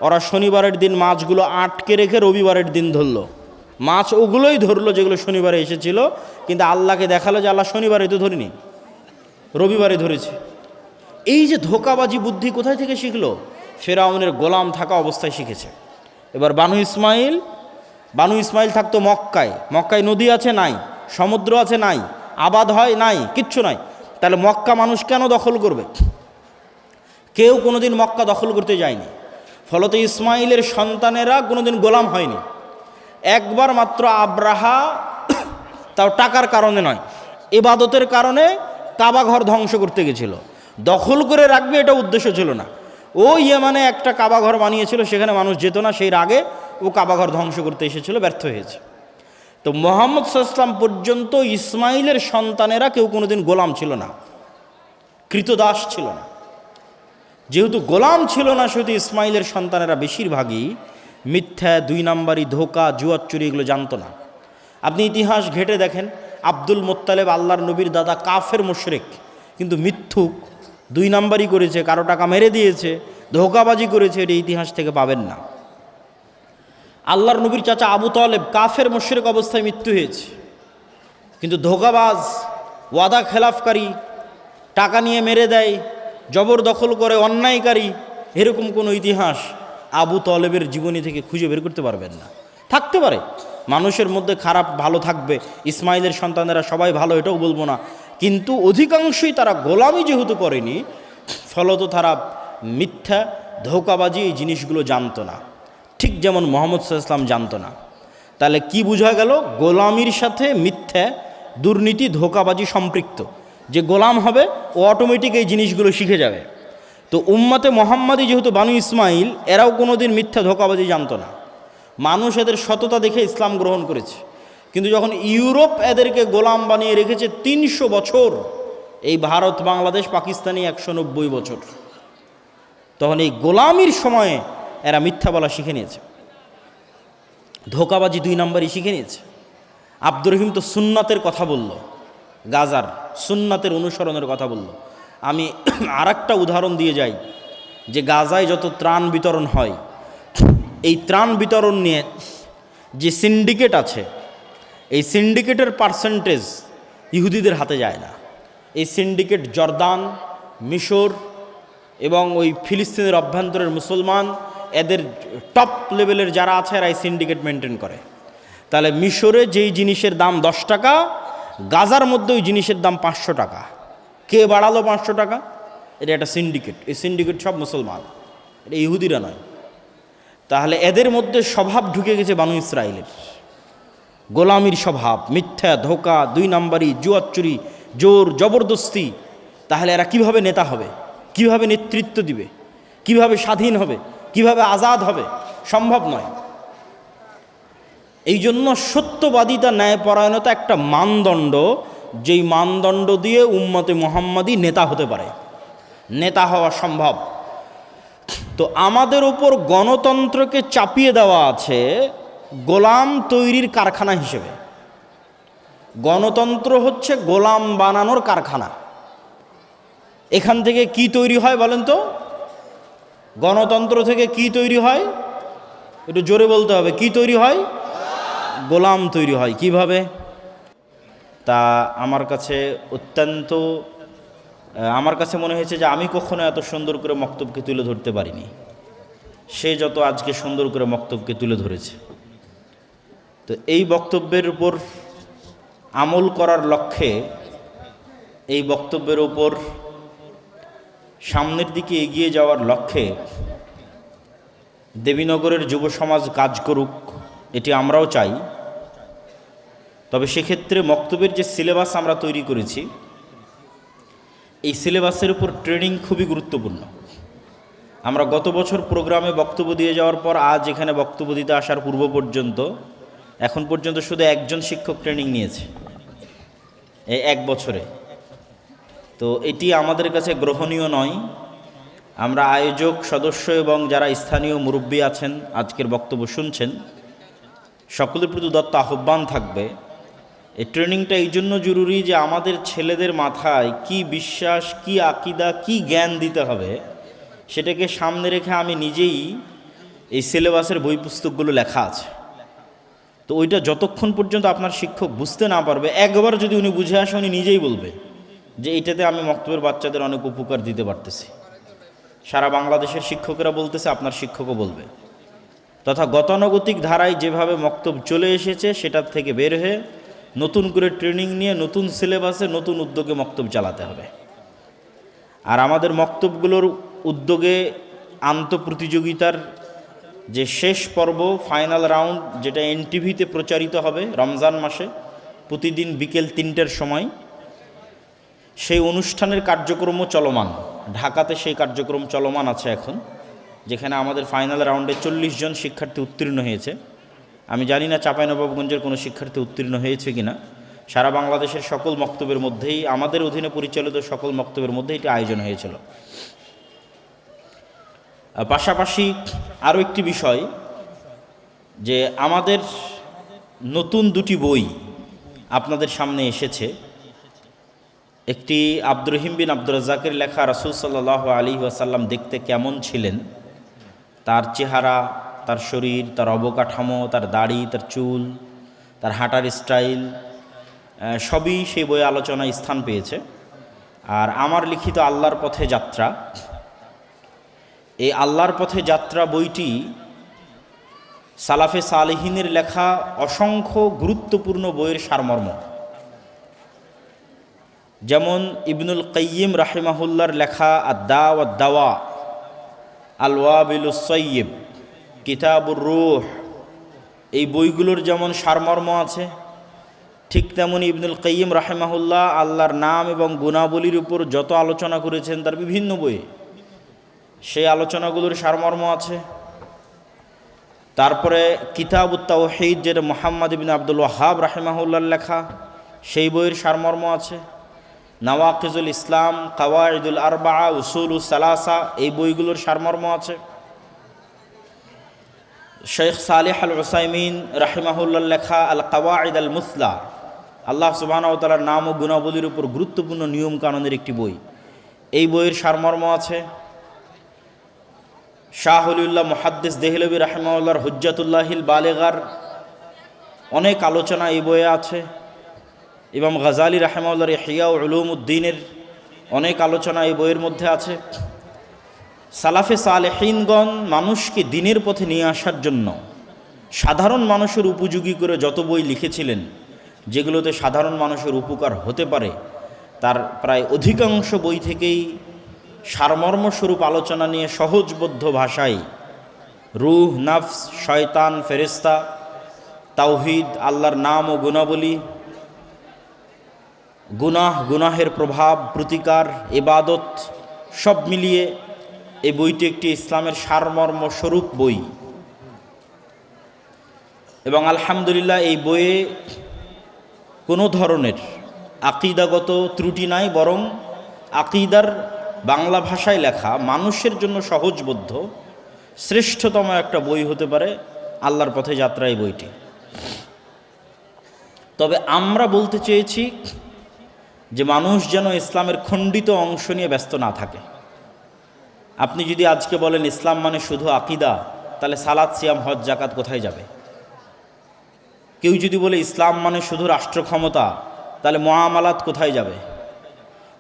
ওরা শনিবারের দিন মাছগুলো আটকে রেখে রবিবারের দিন ধরলো। মাছ ওগুলোই ধরলো যেগুলো শনিবারে এসেছিল, কিন্তু আল্লাহকে দেখালো যে আল্লাহ শনিবারে তো ধরিনি, রবিবারে ধরেছে। এই যে ধোঁকাবাজি বুদ্ধি কোথায় থেকে শিখলো? ফেরাউনের গোলাম থাকা অবস্থায় শিখেছে। এবার বানু ইসমাইল থাকতো মক্কায়। মক্কায় নদী আছে? নাই। সমুদ্র আছে? নাই। আবাদ হয়? নাই, কিচ্ছু নাই। তাহলে মক্কা মানুষ কেন দখল করবে? কেউ কোনোদিন মক্কা দখল করতে যায়নি। ফলত ইসমাইলের সন্তানেরা কোনোদিন গোলাম হয়নি। একবার মাত্র আব্রাহা, তাও টাকার কারণে নয়, ইবাদতের কারণে কাবা ঘর ধ্বংস করতে গেছিল। দখল করে রাখবে এটা উদ্দেশ্য ছিল না। ও ইয়েমানে একটা কাবা ঘর বানিয়েছিল, সেখানে মানুষ যেত না, সেই রাগে ও কাবা ঘর ধ্বংস করতে এসেছিল, ব্যর্থ হয়েছে। তো মুহাম্মদ সাল্লাল্লাহু আলাইহি ওয়াসাল্লাম পর্যন্ত ইসমাইলের সন্তানেরা কেউ কোনোদিন গোলাম ছিল না, কৃতদাস ছিল না। যেহেতু গোলাম ছিল না, সেহেতু ইসমাইলের সন্তানেরা বেশিরভাগই মিথ্যা, 2 নাম্বারি, ধোঁকা, জুয়াচুরি এগুলো জানতো না। আপনি ইতিহাস ঘেটে দেখেন, আব্দুল মোত্তালেব আল্লাহর নবীর দাদা, কাফের মুশরিক, কিন্তু মিথ্যুক, 2 নাম্বারি করেছে, কারো টাকা মেরে দিয়েছে, ধোঁকাবাজি করেছে, এটা ইতিহাস থেকে পাবেন না। আল্লাহর নবীর চাচা আবু তালেব কাফের মুশরিক অবস্থায় মৃত্যু হয়েছে, কিন্তু ধোঁকাবাজ, ওয়াদা খেলাফকারী, টাকা নিয়ে মেরে দেয়, জবরদখল করে, অন্যায়কারী, এরকম কোনো ইতিহাস আবু তালেবের জীবনী থেকে খুঁজে বের করতে পারবেন না। থাকতে পারে মানুষের মধ্যে খারাপ ভালো থাকবে, ইসমাইলের সন্তানেরা সবাই ভালো এটাও বলবো না, কিন্তু অধিকাংশই তারা গোলামি যেহেতু করেনি, ফলত তারা মিথ্যা, ধোঁকাবাজি এই জিনিসগুলো জানতো না, ঠিক যেমন মুহাম্মদ সাল্লাল্লাহু আলাইহি ওয়াসাল্লাম জানতো না। তাহলে কি বোঝা গেল? গোলামির সাথে মিথ্যা, দুর্নীতি, ধোঁকাবাজি সম্পৃক্ত। যে গোলাম হবে ও অটোমেটিক এই জিনিসগুলো শিখে যাবে। তো উম্মতে মুহাম্মাদি যেহেতু বানু ইসমাইল, এরাও কোনোদিন মিথ্যা, ধোঁকাবাজি জানতো না। মানুষ এদের সততা দেখে ইসলাম গ্রহণ করেছে, কিন্তু যখন ইউরোপ এদেরকে গোলাম বানিয়ে রেখেছে 300 বছর, এই ভারত, বাংলাদেশ, পাকিস্তানি 190 বছর, তখন এই গোলামির সময়ে এরা মিথ্যা বলা শিখে নিয়েছে, ধোঁকাবাজি 2 নাম্বারই শিখে নিয়েছে। আব্দুর রহিম তো সুন্নাতের কথা বলল, গাজার সুন্নাতের অনুসরণের কথা বলল। আমি আরেকটা উদাহরণ দিয়ে যাই যে গাজায় যত ত্রাণ বিতরণ হয়, এই ত্রাণ বিতরণ নিয়ে যে সিন্ডিকেট আছে, এই সিন্ডিকেটের পার্সেন্টেজ ইহুদিদের হাতে যায় না। এই সিন্ডিকেট জর্দান, মিশর এবং ওই ফিলিস্তিনের অভ্যন্তরের মুসলমান, এদের টপ লেভেলের যারা আছে এরা এই সিন্ডিকেট মেনটেন করে। তাহলে মিশরে যেই জিনিসের দাম 10 টাকা, গাজার মধ্যে ওই জিনিসের দাম 500 টাকা। কে বাড়ালো 500 টাকা? এটা একটা সিন্ডিকেট। এই সিন্ডিকেট সব মুসলমান, এটা ইহুদিরা নয়। তাহলে এদের মধ্যে স্বভাব ঢুকে গেছে বানু ইসরায়েলের, গোলামির স্বভাব, মিথ্যা, ধোঁকা, 2 নাম্বারি, জুয়াচুরি, জোর জবরদস্তি। তাহলে এরা কিভাবে নেতা হবে, কিভাবে নেতৃত্ব দিবে, কিভাবে স্বাধীন হবে, কিভাবে আজাদ হবে? সম্ভব নয়। এই জন্য সত্যবাদিতা, ন্যায়পরায়ণতা একটা মানদণ্ড, যেই মানদণ্ড দিয়ে উম্মতে মুহাম্মাদি নেতা হতে পারে, নেতা হওয়া সম্ভব। তো আমাদের ওপর গণতন্ত্রকে চাপিয়ে দেওয়া আছে গোলাম তৈরির কারখানা হিসেবে। গণতন্ত্র হচ্ছে গোলাম বানানোর কারখানা। এখান থেকে কি তৈরি হয় বলেন তো? গণতন্ত্র থেকে কি তৈরি হয়? একটু জোরে বলতে হবে। কি তৈরি হয়? গোলাম তৈরি হয়। কিভাবে? তা আমার কাছে অত্যন্ত, আমার কাছে মনে হয়েছে যে আমি কখনো এত সুন্দর করে বক্তব্যকে তুলে ধরতে পারিনি, সে যত আজকে সুন্দর করে বক্তব্যকে তুলে ধরেছে। তো এই বক্তব্যের উপর আমল করার লক্ষ্যে, এই বক্তব্যের উপর সামনের দিকে এগিয়ে যাওয়ার লক্ষ্যে দেবীনগরের যুব সমাজ কাজ করুক, এটি আমরাও চাই। তবে সেক্ষেত্রে বক্তব্যের যে সিলেবাস আমরা তৈরি করেছি, এই সিলেবাসের উপর ট্রেনিং খুবই গুরুত্বপূর্ণ। আমরা গত বছর প্রোগ্রামে বক্তব্য দিয়ে যাওয়ার পর আজ এখানে বক্তব্য দিতে আসার পূর্ব পর্যন্ত, এখন পর্যন্ত শুধু একজন শিক্ষক ট্রেনিং নিয়েছে এই 1 বছরে। তো এটি আমাদের কাছে গ্রহণীয় নয়। আমরা আয়োজক, সদস্য এবং যারা স্থানীয় মুরব্বী আছেন, আজকের বক্তব্য শুনছেন, সকলের প্রতি দত্ত আহ্বান থাকবে, এই ট্রেনিংটা এই জন্য জরুরি যে আমাদের ছেলেদের মাথায় কি বিশ্বাস, কি আকীদা, কি জ্ঞান দিতে হবে, সেটাকে সামনে রেখে আমি নিজেই এই সিলেবাসের বই পুস্তকগুলো লেখা আছে। তো ওইটা যতক্ষণ পর্যন্ত আপনার শিক্ষক বুঝতে না পারবে, একবার যদি উনি বুঝে আসে, উনি নিজেই বলবে যে এইটাতে আমি মক্তবের বাচ্চাদের অনেক উপকার দিতে পারতেছি। সারা বাংলাদেশের শিক্ষকেরা বলতেছে, আপনার শিক্ষকও বলবে। তথা গতানুগতিক ধারায় যেভাবে মক্তব চলে এসেছে, সেটার থেকে বের হয়ে নতুন করে ট্রেনিং নিয়ে নতুন সিলেবাসে নতুন উদ্যোগে মক্তব চালাতে হবে। আর আমাদের মক্তবগুলোর উদ্যোগে আন্তঃপ্রতিযোগিতার যে শেষ পর্ব, ফাইনাল রাউন্ড, যেটা এনটিভিতে প্রচারিত হবে রমজান মাসে প্রতিদিন বিকেল 3টের সময়, সেই অনুষ্ঠানের কার্যক্রমও চলমান। ঢাকাতে সেই কার্যক্রম চলমান আছে এখন, যেখানে আমাদের ফাইনাল রাউন্ডে 40 জন শিক্ষার্থী উত্তীর্ণ হয়েছে। আমি জানি না চাঁপাইনবাবগঞ্জের কোনো শিক্ষার্থী উত্তীর্ণ হয়েছে কিনা। সারা বাংলাদেশের সকল মক্তবের মধ্যেই, আমাদের অধীনে পরিচালিত সকল মক্তবের মধ্যে এটি আয়োজন হয়েছিল। পাশাপাশি আরও একটি বিষয়, যে আমাদের নতুন 2টি বই আপনাদের সামনে এসেছে। একটি আব্দুর রহিম বিন আব্দুর রাজ্জাকের লেখা রাসূল সাল্লাল্লাহু আলাইহি ওয়াসাল্লাম দেখতে কেমন ছিলেন, তার চেহারা, তার শরীর, তার অবকাঠামো, তার দাড়ি, তার চুল, তার হাঁটার স্টাইল, সবই সেই বইয়ে আলোচনায় স্থান পেয়েছে। আর আমার লিখিত আল্লাহর পথে যাত্রা, এই আল্লাহর পথে যাত্রা বইটি সালাফে সালেহিনের লেখা অসংখ্য গুরুত্বপূর্ণ বইয়ের সারমর্ম। যেমন ইবনুল কাইয়িম রাহিমাহুল্লাহর লেখা আদ-দা ওয়াদ দাওয়া, আল ওয়াবিলুস সাইয়্যিব, কিতাবুর রূহ, এই বইগুলোর যেমন সারমর্ম আছে, ঠিক তেমনি ইবনুল কাইয়িম রাহিমাহুল্লাহ আল্লাহর নাম এবং গুণাবলীর উপর যত আলোচনা করেছেন তার বিভিন্ন বইয়ে, সেই আলোচনাগুলোর সারমর্ম আছে। তারপরে কিতাবুত তাওহীদ, যেটা মুহাম্মদ ইবনে আব্দুল ওয়াহ্হাব রাহিমাহুল্লাহর লেখা, সেই বইয়ের সারমর্ম আছে। নওয়াকিজুল ইসলাম, কাওয়াইদুল আরবাআ, উসুলুস সালাসা, এই বইগুলোর সারমর্ম আছে। শেখ সালেহ আল উসাইমিন রাহিমাহুল্লাহর লেখা আল কাওয়াইদ আল মুসলা, আল্লাহ সুবহানাহু ওয়া তাআলার নাম ও গুণাবলীর উপর গুরুত্বপূর্ণ নিয়ম কানুনের একটি বই। এই বইয়ের সারমর্ম আছে শাহ ওলিউল্লাহ মুহাদ্দিস দেহলভী রাহিমাহুল্লাহর হুজ্জাতুল্লাহিল বালেগার অনেক আলোচনা এই বইয়ে আছে। ইমাম গাজালি রাহিমাহুল্লাহর ইহয়া উলুমুদ্দিনের অনেক আলোচনা এই বইয়ের মধ্যে আছে। সালাফে সালেহিনগণ মানুষকে দ্বীনের পথে নিয়ে আসার জন্য সাধারণ মানুষের উপযোগী করে যত বই লিখেছিলেন, যেগুলোতে সাধারণ মানুষের উপকার হতে পারে, তার প্রায় অধিকাংশ বই থেকেই সারমর্মস্বরূপ আলোচনা নিয়ে সহজবোধ্য ভাষায় রূহ, নফস, শয়তান, ফেরেশতা, তাওহীদ, আল্লাহর নাম ও গুণাবলী, গুনাহের প্রভাব, প্রতিকার, ইবাদত সব মিলিয়ে এই বইটি একটি ইসলামের সারমর্মস্বরূপ বই। এবং আলহামদুলিল্লাহ এই বইয়ে কোনো ধরনের আকিদাগত ত্রুটি নাই, বরং আকিদার বাংলা ভাষায় লেখা, মানুষের জন্য সহজবোধ্য শ্রেষ্ঠতম একটা বই হতে পারে আল্লাহর পথে যাত্রা এই বইটি। তবে আমরা বলতে চেয়েছি যে মানুষ যেন ইসলামের খণ্ডিত অংশ নিয়ে ব্যস্ত না থাকে। আপনি যদি আজকে বলেন ইসলাম মানে শুধু আকিদা, তাহলে সালাত, সিয়াম, হজ, জাকাত কোথায় যাবে? কেউ যদি বলে ইসলাম মানে শুধু রাষ্ট্র ক্ষমতা, তাহলে মুআমালাত কোথায় যাবে?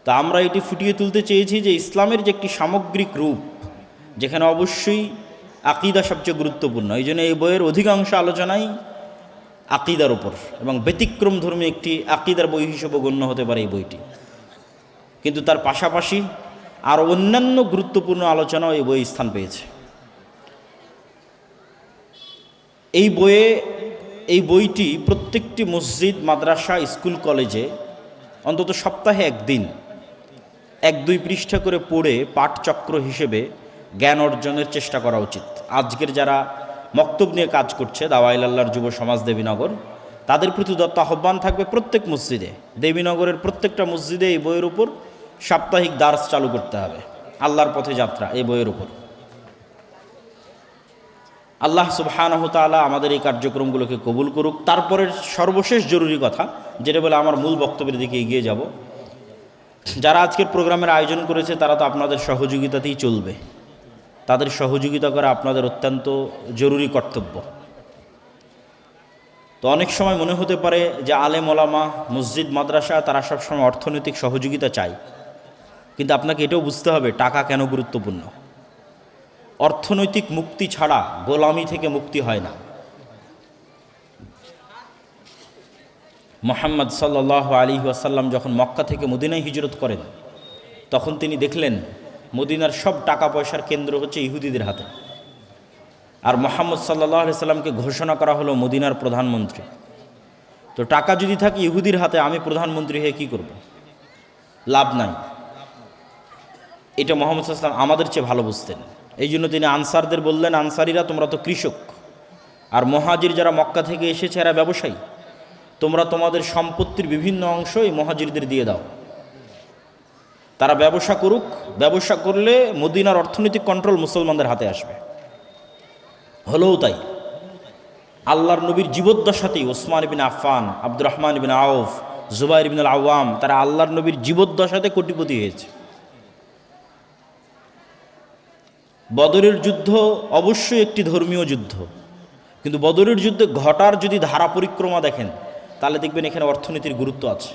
তা আমরা এটি ফুটিয়ে তুলতে চেয়েছি যে ইসলামের যে একটি সামগ্রিক রূপ, যেখানে অবশ্যই আকিদা সবচেয়ে গুরুত্বপূর্ণ। এই জন্য এই বইয়ের অধিকাংশ আলোচনাই আকিদার উপর, এবং ব্যতিক্রম ধর্মী একটি আকিদার বই হিসেবে গণ্য হতে পারে এই বইটি। কিন্তু তার পাশাপাশি আর অন্যান্য গুরুত্বপূর্ণ আলোচনাও এই বই স্থান পেয়েছে। এই বইটি প্রত্যেকটি মসজিদ, মাদ্রাসা, স্কুল, কলেজে অন্তত সপ্তাহে একদিন 1-2 পৃষ্ঠা করে পড়ে পাঠচক্র হিসেবে জ্ঞান অর্জনের চেষ্টা করা উচিত। আজকের যারা মক্তব নিয়ে কাজ করছে, দাওয়ায়ে ইলাল্লাহর যুব সমাজ দেবীনগর, তাদের প্রতি দত্ত আহ্বান থাকবে প্রত্যেক মসজিদে, দেবীনগরের প্রত্যেকটা মসজিদে এই বইয়ের উপর সাপ্তাহিক দার্স চালু করতে হবে। আল্লাহর পথে যাত্রা এই বইয়ের উপর। আল্লাহ সুবহানাহু ওয়া তাআলা আমাদের এই কার্যক্রমগুলোকে কবুল করুক। তারপরের সর্বশেষ জরুরি কথা, যেটা বলে আমার মূল বক্তব্যের দিকে এগিয়ে যাব, যারা আজকের প্রোগ্রামের আয়োজন করেছে তারা তো আপনাদের সহযোগিতাতেই চলবে। তাদের সহযোগিতা করা আপনাদের অত্যন্ত জরুরি কর্তব্য। তো অনেক সময় মনে হতে পারে যে আলেম ওলামা, মসজিদ, মাদ্রাসা তারা সবসময় অর্থনৈতিক সহযোগিতা চায়, কিন্তু আপনাকে এটাও বুঝতে হবে টাকা কেন গুরুত্বপূর্ণ। অর্থনৈতিক মুক্তি ছাড়া গোলামি থেকে মুক্তি হয় না। মুহাম্মদ সাল্লাল্লাহু আলাইহি ওয়াসাল্লাম যখন মক্কা থেকে মদিনায় হিজরত করেন, তখন তিনি দেখলেন মদিনার সব টাকা পয়সার কেন্দ্র হচ্ছে ইহুদিদের হাতে। আর মুহাম্মদ সাল্লাল্লাহু আলাইহি ওয়াসাল্লামকে ঘোষণা করা হলো মদিনার প্রধানমন্ত্রী। তো টাকা যদি থাকে ইহুদির হাতে, আমি প্রধানমন্ত্রী হয়ে কী করব? লাভ নাই। এটা মুহাম্মদ সাল্লাল্লাহু আলাইহি ওয়াসাল্লাম আমাদের চেয়ে ভালো বুঝতেন। এই জন্য তিনি আনসারদের বললেন, আনসারিরা তোমরা তো কৃষক, আর মুহাজির যারা মক্কা থেকে এসেছে এরা ব্যবসায়ী, তোমরা তোমাদের সম্পত্তির বিভিন্ন অংশ এই মুহাজিরদের দিয়ে দাও, তারা ব্যবসা করুক। ব্যবসা করলে মদিনার অর্থনৈতিক কন্ট্রোল মুসলমানদের হাতে আসবে। হলেও তাই। আল্লাহর নবীর জীবদ্দশাতেই ওসমান ইবনে আফফান, আব্দুর রহমান ইবনে আউফ, জুবাইর ইবনে আওয়াম, তারা আল্লাহর নবীর জীবদ্দশাতে কোটিপতি হয়েছে। বদরের যুদ্ধ অবশ্যই একটি ধর্মীয় যুদ্ধ, কিন্তু বদরের যুদ্ধে ঘটার যদি ধারা পরিক্রমা দেখেন, তাহলে দেখবেন এখানে অর্থনীতির গুরুত্ব আছে।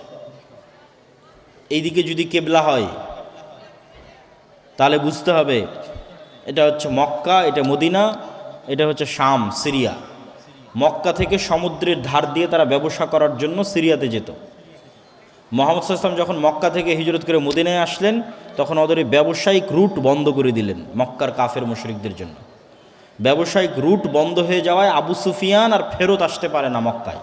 এইদিকে যদি কেবলা হয়, তাহলে বুঝতে হবে এটা হচ্ছে মক্কা, এটা মদিনা, এটা হচ্ছে শাম, সিরিয়া। মক্কা থেকে সমুদ্রের ধার দিয়ে তারা ব্যবসা করার জন্য সিরিয়াতে যেত। মুহাম্মদ সাল্লাল্লাহু আলাইহি ওয়াসাল্লাম যখন মক্কা থেকে হিজরত করে মদিনায় আসলেন, তখন ওদের ব্যবসায়িক রুট বন্ধ করে দিলেন মক্কার কাফের মুশরিকদের জন্য। ব্যবসায়িক রুট বন্ধ হয়ে যাওয়ায় আবু সুফিয়ান আর ফেরত আসতে পারে না মক্কায়।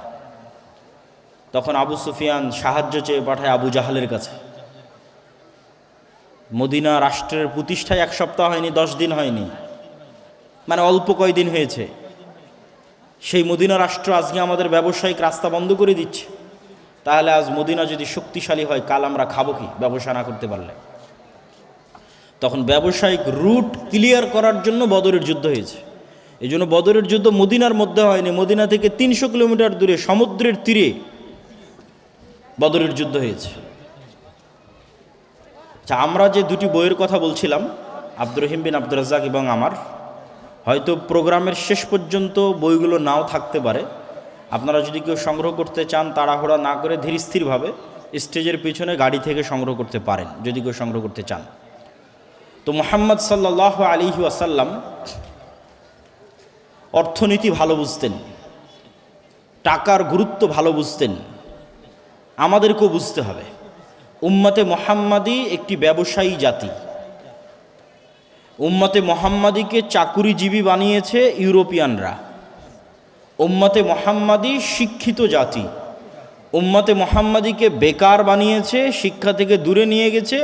তখন আবু সুফিয়ান সাহায্য চেয়ে পাঠায় আবু জাহালের কাছে। মদিনা রাষ্ট্রের প্রতিষ্ঠায় 1 সপ্তাহ হয়নি, 10 দিন হয়নি, মানে অল্প কয়দিন হয়েছে। সেই মদিনা রাষ্ট্র আজকে আমাদের ব্যবসায়িক রাস্তা বন্ধ করে দিচ্ছে। তাহলে আজ মদিনা যদি শক্তিশালী হয়, কাল আমরা খাবো কি ব্যবসা না করতে পারলে? তখন ব্যবসায়িক রুট ক্লিয়ার করার জন্য বদরের যুদ্ধ হয়েছে। এই জন্য বদরের যুদ্ধ মদিনার মধ্যে হয়নি, মদিনা থেকে 300 কিলোমিটার দূরে সমুদ্রের তীরে বদরের যুদ্ধ হয়েছে। আচ্ছা, আমরা যে দুটি বইয়ের কথা বলছিলাম, আব্দুর রহিম বিন আব্দুর রাজ্জাক এবং আমার, হয়তো প্রোগ্রামের শেষ পর্যন্ত বইগুলো নাও থাকতে পারে। আপনারা যদি কেউ সংগ্রহ করতে চান, তাড়াহুড়া না করে ধীরস্থিরভাবে স্টেজের পিছনে গাড়ি থেকে সংগ্রহ করতে পারেন, যদি কেউ সংগ্রহ করতে চান। তো মুহাম্মদ সাল্লাল্লাহু আলাইহি ওয়াসাল্লাম অর্থনীতি ভালো বুঝতেন, টাকার গুরুত্ব ভালো বুঝতেন। আমাদেরকেও বুঝতে হবে। উম্মতে মুহাম্মাদি একটি ব্যবসায়ী জাতি। উম্মতে মুহাম্মাদিকে চাকুরিজীবী বানিয়েছে ইউরোপিয়ানরা। উম্মতে মুহাম্মাদি শিক্ষিত জাতি। উম্মতে মুহাম্মাদিকে বেকার বানিয়েছে, শিক্ষা থেকে দূরে নিয়ে গেছে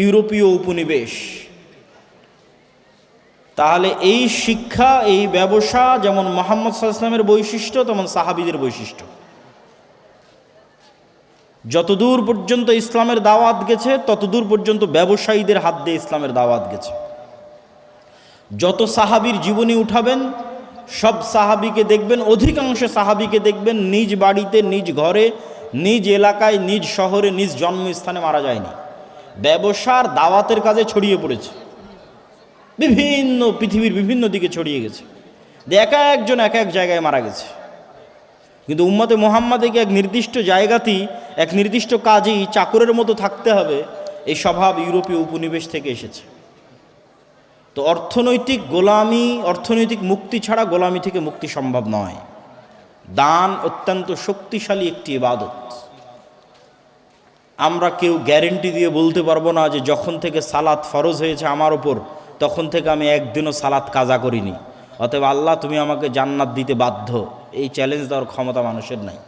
ইউরোপীয় উপনিবেশ। তাহলে এই শিক্ষা, এই ব্যবসা যেমন মুহাম্মদ সাল্লাল্লাহু আলাইহি ওয়াসাল্লামের বৈশিষ্ট্য, তেমন সাহাবীদের বৈশিষ্ট্য। যতদূর পর্যন্ত ইসলামের দাওয়াত গেছে, ততদূর পর্যন্ত ব্যবসায়ীদের হাত দিয়ে ইসলামের দাওয়াত গেছে। যত সাহাবীর জীবনী উঠাবেন, সব সাহাবীকে দেখবেন, অধিকাংশ সাহাবীকে দেখবেন নিজ বাড়িতে, নিজ ঘরে, নিজ এলাকায়, নিজ শহরে, নিজ জন্মস্থানে মারা যায়নি। ব্যবসার দাওয়াতের কাজে ছড়িয়ে পড়েছে, বিভিন্ন পৃথিবীর বিভিন্ন দিকে ছড়িয়ে গেছে। এক একজন এক এক জায়গায় মারা গেছে। কিন্তু উম্মতে মুহাম্মাদিকে এক নির্দিষ্ট জায়গাতেই, এক নির্দিষ্ট কাজেই চাকরের মতো থাকতে হবে, এই স্বভাব ইউরোপীয় উপনিবেশ থেকে এসেছে। তো অর্থনৈতিক গোলামি, অর্থনৈতিক মুক্তি ছাড়া গোলামি থেকে মুক্তি সম্ভব নয়। দান অত্যন্ত শক্তিশালী একটি ইবাদত। আমরা কেউ গ্যারেন্টি দিয়ে বলতে পারবো না যে যখন থেকে সালাত ফরজ হয়েছে আমার উপর, তখন থেকে আমি একদিনও সালাত কাজা করিনি, অতএব আল্লাহ তুমি আমাকে জান্নাত দিতে বাধ্য। এই চ্যালেঞ্জ দেওয়ার ক্ষমতা মানুষের নাই।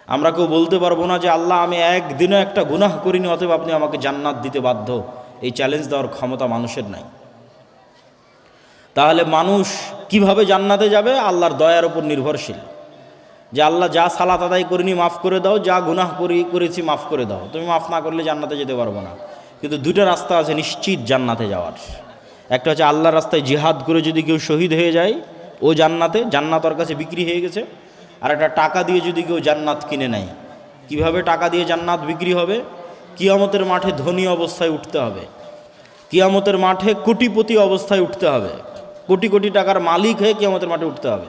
আমরা কেউ বলতে পারবো না যে আল্লাহ আমি একদিনও একটা গুনাহ করিনি, অতএব আপনি আমাকে জান্নাত দিতে বাধ্য। এই চ্যালেঞ্জ দেওয়ার ক্ষমতা মানুষের নাই। তাহলে মানুষ কিভাবে জান্নাতে যাবে? আল্লাহর দয়ার উপর নির্ভরশীল। যে আল্লাহ যা সালাত আদায় করিনি মাফ করে দাও, যা গুনাহ করেছি মাফ করে দাও। তুমি মাফ না করলে জান্নাতে যেতে পারবো না। কিন্তু দুটো রাস্তা আছে নিশ্চিত জান্নাতে যাওয়ার। একটা হচ্ছে আল্লাহর রাস্তায় জিহাদ করে যদি কেউ শহীদ হয়ে যায়, ও জান্নাতে, জান্নাত ওর কাছে বিক্রি হয়ে গেছে। আর একটা টাকা দিয়ে যদি কেউ জান্নাত কিনে নেয়। কিভাবে টাকা দিয়ে জান্নাত বিক্রি হবে? কিয়ামতের মাঠে ধনী অবস্থায় উঠতে হবে, কিয়ামতের মাঠে কোটিপতি অবস্থায় উঠতে হবে, কোটি কোটি টাকার মালিক হয়ে কিয়ামতের মাঠে উঠতে হবে।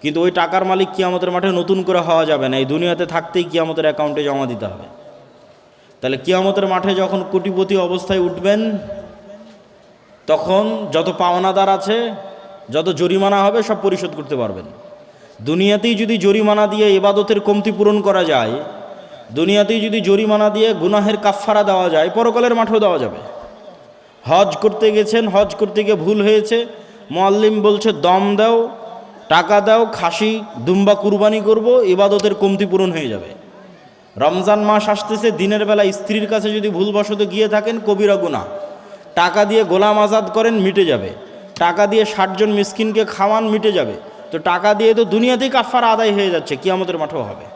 কিন্তু ওই টাকার মালিক কিয়ামতের মাঠে নতুন করে হওয়া যাবে না, এই দুনিয়াতে থাকতেই কিয়ামতের অ্যাকাউন্টে জমা দিতে হবে। তাহলে কিয়ামতের মাঠে যখন কোটিপতি অবস্থায় উঠবেন, তখন যত পাওনাদার আছে, যত জরিমানা হবে, সব পরিশোধ করতে পারবেন। দুনিয়াতেই যদি জরিমানা দিয়ে ইবাদতের কমতি পূরণ করা যায়, দুনিয়াতেই যদি জরিমানা দিয়ে গুনাহের কাফফারা দেওয়া যায়, পরকালের মাঠেও দেওয়া যাবে। হজ করতে গেছেন, হজ করতে গিয়ে ভুল হয়েছে, মুআল্লিম বলছে দম দাও, টাকা দাও, খাসি দুম্বা কুরবানি করব, ইবাদতের কমতি পূরণ হয়ে যাবে। রমজান মাস আসতেছে, দিনের বেলা স্ত্রীর কাছে যদি ভুলবশত গিয়ে থাকেন, কবিরা গুনাহ। টাকা দিয়ে গোলাম আজাদ করেন, মিটে যাবে। টাকা দিয়ে 60 জন মিসকিনকে খাওয়ান, মিটে যাবে। তো টাকা দিয়ে তো দুনিয়াতেই কাফারা আদায় হয়ে যাচ্ছে, কিয়ামতের মাঠেও হবে।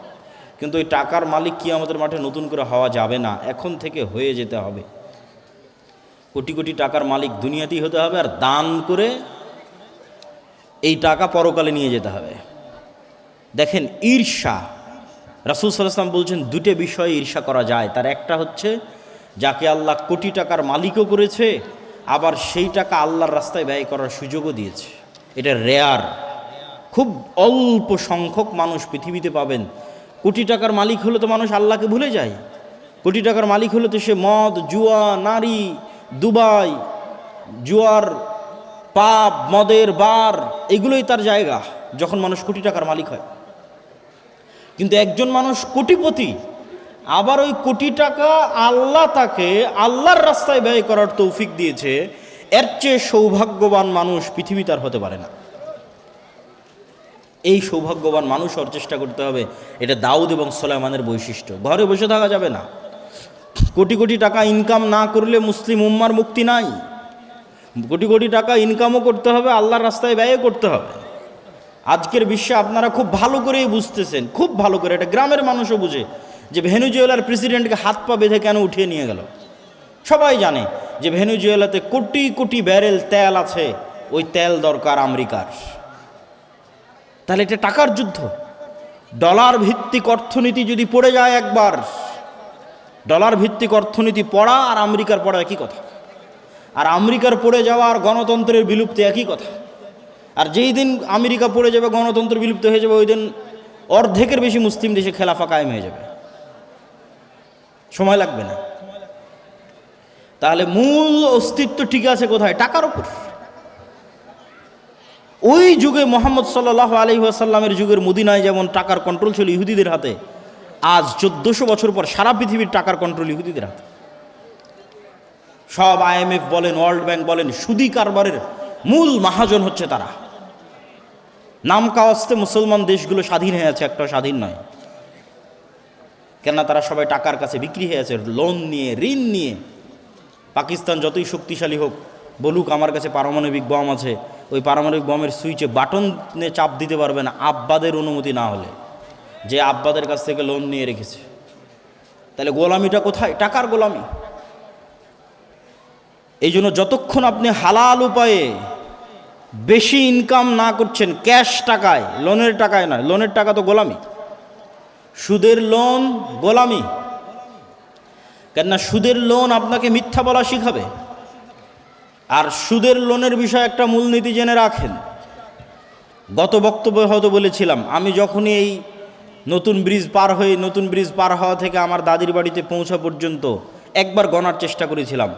কিন্তু ওই টাকার মালিক কিয়ামতের মাঠে নতুন করে হওয়া যাবে না, এখন থেকে হয়ে যেতে হবে। কোটি কোটি টাকার মালিক দুনিয়াতেই হতে হবে, আর দান করে এই টাকা পরকালে নিয়ে যেতে হবে। দেখেন, ঈর্ষা, রাসূল সাল্লাল্লাহু আলাইহি ওয়াসাল্লাম বলছেন দুটো বিষয়ে ঈর্ষা করা যায়। তার একটা হচ্ছে যাকে আল্লাহ কোটি টাকার মালিকও করেছে, আবার সেই টাকা আল্লাহর রাস্তায় ব্যয় করার সুযোগও দিয়েছে। এটা রেয়ার, খুব অল্প সংখ্যক মানুষ পৃথিবীতে পাবেন। কোটি টাকার মালিক হলে তো মানুষ আল্লাহকে ভুলে যায়। কোটি টাকার মালিক হলে তো সে মদ, জুয়া, নারী, দুবাই, জুয়ার, পাপ, মদের বার, এগুলোই তার জায়গা যখন মানুষ কোটি টাকার মালিক হয়। কিন্তু একজন মানুষ কোটিপতি, আবার ওই কোটি টাকা আল্লাহ তাকে আল্লাহর রাস্তায় ব্যয় করার তৌফিক দিয়েছে, এর চেয়ে সৌভাগ্যবান মানুষ পৃথিবীতে আর হতে পারে না। এই সৌভাগ্যবান মানুষ হওয়ার চেষ্টা করতে হবে। এটা দাউদ এবং সুলাইমানের বৈশিষ্ট্য। ঘরে বসে থাকা যাবে না। কোটি কোটি টাকা ইনকাম না করলে মুসলিম উম্মার মুক্তি নাই। কোটি কোটি টাকা ইনকামও করতে হবে, আল্লাহর রাস্তায় ব্যয় করতে হবে। আজকের বিশ্বে আপনারা খুব ভালো করেই বুঝতেছেন, খুব ভালো করে, এটা গ্রামের মানুষও বুঝে, যে ভেনেজুয়েলার প্রেসিডেন্টকে হাত পা বেঁধে কেন উঠিয়ে নিয়ে গেল। সবাই জানে যে ভেনেজুয়েলাতে কোটি কোটি ব্যারেল তেল আছে, ওই তেল দরকার আমেরিকার। তাহলে এটা টাকার যুদ্ধ। ডলার ভিত্তিক অর্থনীতি যদি পড়ে যায় একবার, ডলার ভিত্তিক অর্থনীতি পড়া আর আমেরিকার পড়া একই কথা, আর আমেরিকার পড়ে যাওয়া আর গণতন্ত্রের বিলুপ্তি একই কথা। আর যেই দিন আমেরিকা পড়ে যাবে, গণতন্ত্র বিলুপ্ত হয়ে যাবে, ওই দিন অর্ধেকের বেশি মুসলিম দেশে খেলাফা কায়েম হয়ে যাবে, সময় লাগবে না। তাহলে মূল অস্তিত্ব ঠিক আছে কোথায়? টাকার উপর। ওই যুগে মোহাম্মদ সাল্লাল্লাহু আলাইহি ওয়াসাল্লামের যুগের মদিনায় যেমন টাকার কন্ট্রোল ছিল ইহুদিদের হাতে, আজ 1400 বছর পর সারা পৃথিবীর টাকার কন্ট্রোল ইহুদিদের হাতে। সব IMF বলেন, ওয়ার্ল্ড ব্যাংক বলেন, সুদি কারবারের মূল মহাজন হচ্ছে তারা। নাম কাওয়াস্তে মুসলমান দেশগুলো স্বাধীন হয়ে আছে, একটা স্বাধীন নয়। কেননা তারা সবাই টাকার কাছে বিক্রি হয়ে আছে, লোন নিয়ে, ঋণ নিয়ে। পাকিস্তান যতই শক্তিশালী হোক, বলুক আমার কাছে পারমাণবিক বম আছে, ওই পারমাণবিক বমের সুইচে বাটনে চাপ দিতে পারবে না আব্বাদের অনুমতি না হলে, যে আব্বাদের কাছ থেকে লোন নিয়ে রেখেছে। তাহলে গোলামিটা কোথায়? টাকার গোলামি। এই জন্য যতক্ষণ আপনি হালাল উপায়ে বেশি ইনকাম না করছেন, ক্যাশ টাকায়, লোনের টাকায় নয়, লোনের টাকা তো গোলামি, সুদের লোন গোলামি। কেননা সুদের লোন আপনাকে মিথ্যা বলা শিখাবে। আর সুদের লোনের বিষয়ে একটা মূলনীতি জেনে রাখেন। গত বক্তব্যে হয়তো বলেছিলাম, আমি যখনই এই নতুন ব্রিজ পার হওয়া থেকে আমার দাদির বাড়িতে পৌঁছা পর্যন্ত একবার গণার চেষ্টা করেছিলাম,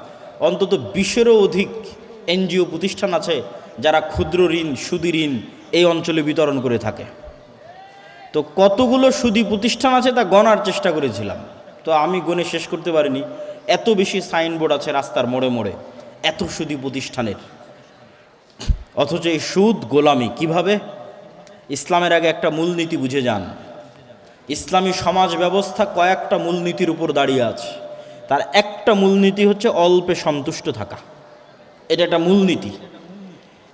অন্তত 20-এরও অধিক NGO প্রতিষ্ঠান আছে যারা ক্ষুদ্র ঋণ, সুদি ঋণ এই অঞ্চলে বিতরণ করে থাকে। তো কতগুলো সুদি প্রতিষ্ঠান আছে তা গণার চেষ্টা করেছিলাম, তো আমি গণে শেষ করতে পারিনি। এত বেশি সাইনবোর্ড আছে রাস্তার মোড়ে মোড়ে, এত সুদি প্রতিষ্ঠানের। অথচ এই সুদ গোলামি কিভাবে? ইসলামের আগে একটা মূলনীতি বুঝে যান। ইসলামী সমাজ ব্যবস্থা কয়েকটা মূলনীতির উপর দাঁড়িয়ে আছে। তার একটা মূলনীতি হচ্ছে অল্পে সন্তুষ্ট থাকা। এটা একটা মূলনীতি।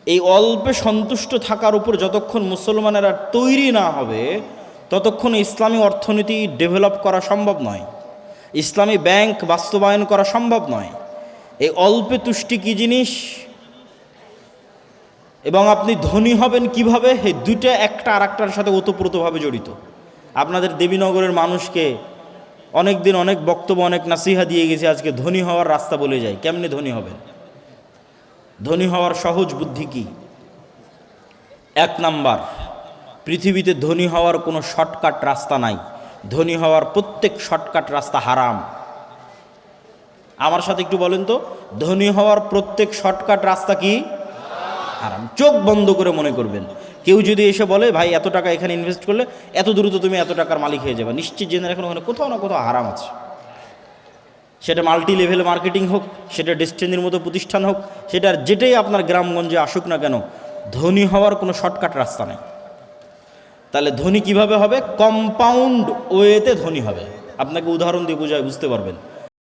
এই অল্পে সন্তুষ্ট থাকার উপর যতক্ষণ মুসলমানেরা তৈরি না হবে, ততক্ষণ ইসলামী অর্থনীতি ডেভেলপ করা সম্ভব নয়, ইসলামী ব্যাংক বাস্তবায়ন করা সম্ভব নয়। এই অল্পে তুষ্টি কী জিনিস এবং আপনি ধনী হবেন কিভাবে, এই দুইটা একটা আর একটার সাথে ওতপ্রোতভাবে জড়িত। আপনাদের দেবীনগরের মানুষকে অনেক দিন অনেক বক্তব্য, অনেক নাসিহা দিয়ে গেছে, আজকে ধনী হওয়ার রাস্তা বলে যায়। কেমনে ধনী হবেন? ধনী হওয়ার সহজ বুদ্ধি কি? 1 নাম্বার, পৃথিবীতে ধনী হওয়ার কোনো শর্টকাট রাস্তা নাই। ধনী হওয়ার প্রত্যেক শর্টকাট রাস্তা হারাম। আমার সাথে একটু বলেন তো, ধনী হওয়ার প্রত্যেক শর্টকাট রাস্তা কি? হারাম। চোখ বন্ধ করে মনে করবেন। কেউ যদি এসে বলে ভাই এত টাকা এখানে ইনভেস্ট করলে এত দ্রুত তুমি এত টাকার মালিক হয়ে যাবে, নিশ্চিত জেনে রাখুন ওখানে কোথাও না কোথাও হারাম আছে। সেটা মাল্টি লেভেল মার্কেটিং হোক, সেটা ডেস্টিনির মতো প্রতিষ্ঠান হোক, সেটার যেটাই আপনার গ্রামগঞ্জে আসুক না কেন, ধনী হওয়ার কোনো শর্টকাট রাস্তা নেই। তাহলে ধনী কিভাবে হবে? কম্পাউন্ড ওয়েতে ধনী হবে। আপনাকে উদাহরণ দিয়ে বুঝতে পারবেন।